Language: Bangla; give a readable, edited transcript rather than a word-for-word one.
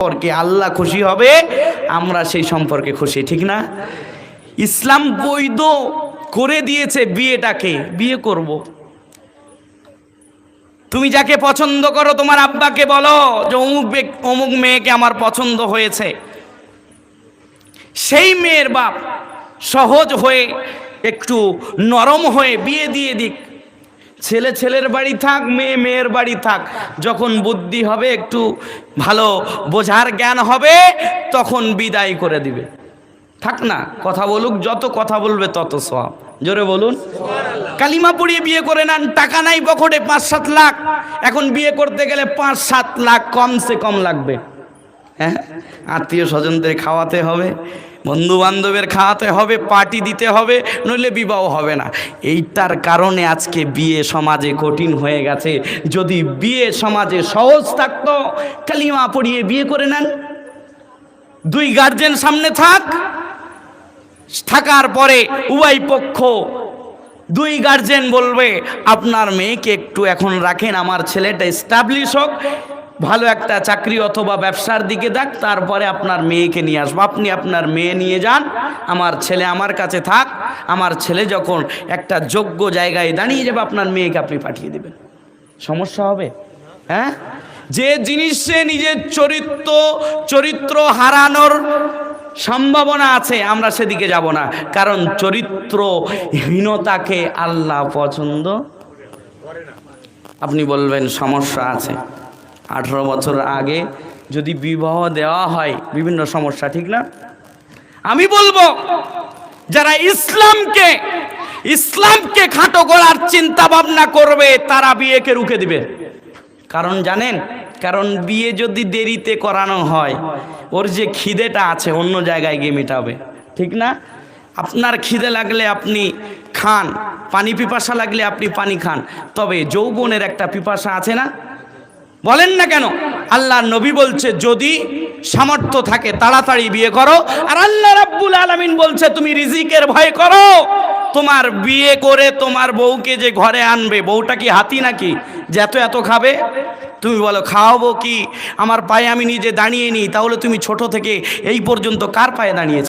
সম্পর্কে আল্লাহ খুশি হবে, আমরা সেই সম্পর্কে খুশি, ঠিক না? ইসলাম বৈধ করে দিয়েছে বিয়েটাকে, বিয়ে করব। তুমি যাকে পছন্দ করো তোমার আব্বাকে বলো যে অমুক মেয়েকে আমার পছন্দ হয়েছে। সেই মেয়ের বাপ সহজ হয়ে একটু নরম হয়ে বিয়ে দিয়ে দিক। ছেলে ছেলের বাড়ি থাক, মেয়ে মেয়ের বাড়ি থাক, যখন বুদ্ধি হবে, একটু ভালো বোঝার জ্ঞান হবে, তখন বিদায় করে দিবে। থাক না, কথা বলুক, যত কথা বলবে তত সওয়াব। জোরে বলুন। কালিমা পড়িয়ে বিয়ে করে নেন, টাকা নাই পকেটে 5-7 লাখ, এখন বিয়ে করতে গেলে 5-7 লাখ কমসে কম লাগবে। হ্যাঁ, আত্মীয় স্বজনদের খাওয়াতে হবে, বন্ধু বান্ধবের খাওয়াতে হবে, পার্টি দিতে হবে, নইলে বিবাহ হবে না। এইটার কারণে আজকে বিয়ে সমাজে কঠিন হয়ে গেছে। যদি বিয়ে সমাজে সহজ থাকতো, কালিমা পড়িয়ে বিয়ে করে নেন, 2 গার্জেন সামনে থাকার পরে উভয় পক্ষ 2 গার্জেন বলবে আপনার মেয়েকে একটু এখন রাখেন, আমার ছেলেটা এস্টাবলিশ হোক, ভালো একটা চাকরি অথবা ব্যবসার দিকে যাক, তারপরে আপনার মেয়েকে নিয়ে আসবো। আপনি আপনার মেয়ে নিয়ে যান, আমার ছেলে আমার কাছে থাক, আমার ছেলে যখন একটা যোগ্য জায়গায় দাঁড়িয়ে যাবে আপনার মেয়েকে আপনি পাঠিয়ে দেবেন। সমস্যা হবে? হ্যাঁ, যে জিনিসে নিজের চরিত্র হারানোর সম্ভাবনা আছে আমরা সেদিকে যাব না, কারণ চরিত্রহীনতাকে আল্লাহ পছন্দ করে না। আপনি বলবেন সমস্যা আছে, 18 বছর আগে যদি বিবাহ দেওয়া হয় বিভিন্ন সমস্যা, ঠিক না? আমি বলবো যারা ইসলামকে খাটো করার চিন্তা ভাবনা করবে তারা বিয়েকে রুখে দিবে। কারণ জানেন, কারণ বিয়ে যদি দেরিতে করানো হয়, ওর যে খিদেটা আছে অন্য জায়গায় গিয়ে মেটাবে, ঠিক না? আপনার খিদে লাগলে আপনি খান, পানি পিপাসা লাগলে আপনি পানি খান, তবে যৌবনের একটা পিপাসা আছে না? বলেন না কেন? আল্লাহর নবী বলছে যদি সামর্থ্য থাকে তাড়াতাড়ি বিয়ে করো, আর আল্লাহ রাব্বুল আলামিন বলছে তুমি রিজিকের ভয় করো। তোমার বিয়ে করে তোমার বউকে যে ঘরে আনবে, বউটা কি হাতি নাকি যে এত এত খাবে? তুমি বলো খাওয়াবো কি, আমার পায়ে আমি নিজে দাঁড়িয়ে নিই, তাহলে তুমি ছোট থেকে এই পর্যন্ত কার পায়ে দাঁড়িয়েছো?